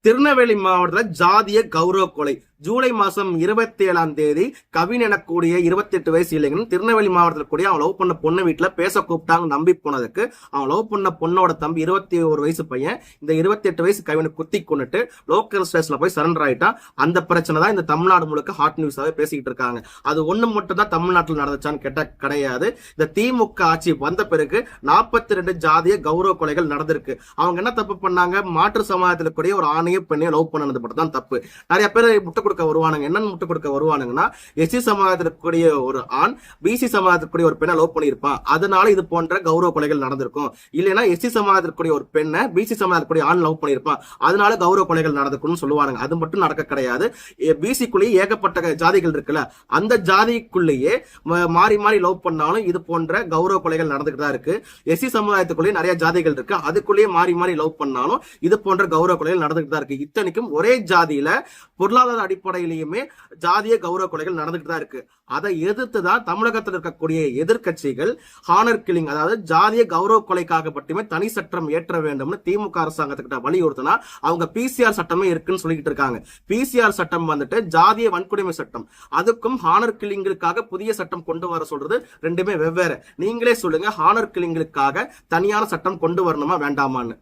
திருநெல்வேலி மாவட்டத்தில் ஜாதிய கௌரவ கொலை ஜூலை மாசம் 27ஆம் தேதி கவின் எனக்கூடிய 28 வயசு இளைஞன் திருநெல்வேலி மாவட்டத்தில் கூடிய அவன் லவ் பண்ண பொண்ணு வீட்டுல பேச கூப்பிட்டாங்க. நம்பி போனதுக்கு அவன் லவ் பண்ண பொண்ணோட தம்பி 21 வயசு பையன் இந்த 28 வயசு கவினை குத்தி கொண்டுட்டு லோக்கல் ஸ்டேஷன்ல போய் சரண்டர் ஆயிட்டான். அந்த பிரச்சனை தான் இந்த தமிழ்நாடு முழுக்க ஹாட் நியூஸாவே பேசிக்கிட்டு இருக்காங்க. அது ஒண்ணு மட்டும் தான் தமிழ்நாட்டில் நடந்துச்சான்னு கேட்டா கிடையாது. இந்த திமுக ஆட்சி வந்த பிறகு 42 ஜாதிய கௌரவ கொலைகள் நடந்திருக்கு. அவங்க என்ன தப்பு பண்ணாங்க? மாற்று சமாஜத்தில் கூடிய ஒரு ஆணைய பெண்ணையும் லவ் பண்ணது மட்டும் தான் தப்பு. நிறைய பேர் முட்டை கொடுக்க வருவானுங்க. என்னன்னு முட்டை கொடுக்க வருவானுங்கன்னா, எஸ்சி சமாஜத்திற்கு கூடிய ஒரு ஆண் பிசி சமாஜத்திற்கு கூடிய ஒரு பெண்ணை லவ் பண்ணியிருப்பான், அதனால இது போன்ற கௌரவ கொலைகள் நடந்திருக்கும். இல்லைன்னா எஸ்சி சமாஜத்திற்கு கூடிய ஒரு பெண்ணை பிசி சமாஜத்திற்கு கூடிய ஆண் லவ் பண்ணியிருப்பான், அதனால கௌரவ கொலைகள் நடந்திருக்கும்னு சொல்லுவானுங்க. அது மட்டும் நடக்க கிடையாது. பிசிக்குள்ளேயே ஏகப்பட்ட ஜாதிகள் இருக்குல்ல, அந்த ஜாதிக்குள்ளேயே மாறி மாறி லவ் பண்ணாலும் இது போன்ற கௌரவ கொலைகள் நடந்துகிட்டு தான் இருக்கு. எஸ்சி சமுதாயத்துக்குள்ளேயே நிறைய ஜாதிகள் இருக்கு, அதுக்குள்ளேயே மாறி மாறி லவ் பண்ணாலும் இது போன்ற கௌரவ கொலைகள் நடந்துகிட்டு தான் இருக்கு. இத்தனைக்கும் ஒரே ஜாதியில பொருளாதார அடிப்படையிலேயுமே ஜாதிய கௌரவ கொலைகள் நடந்துகிட்டு தான் இருக்கு. அதை எதிர்த்து தான் தமிழகத்தில் இருக்கக்கூடிய எதிர்கட்சிகள் ஹானர் கில்லிங், அதாவது ஜாதிய கௌரவ கொலைக்காக மட்டுமே தனி சட்டம் ஏற்ற வேண்டும்னு திமுக அரசாங்கத்துக்கிட்ட வலியுறுத்தினா அவங்க பிசிஆர் சட்டமே இருக்குன்னு சொல்லிட்டு இருக்காங்க. பிசிஆர் சட்டம் வந்துட்டு ஜாதிய வன்கொடுமை சட்டம், அதுக்கும் ஹானர் கில்லிங்களுக்காக புதிய சட்டம் கொண்டு வர சொல்றது ரெண்டுமே வெவ்வேறு. நீங்களே சொல்லுங்க, ஹானர் கில்லிங்களுக்காக தனியான சட்டம் கொண்டு வரணுமா வேண்டாமான்னு.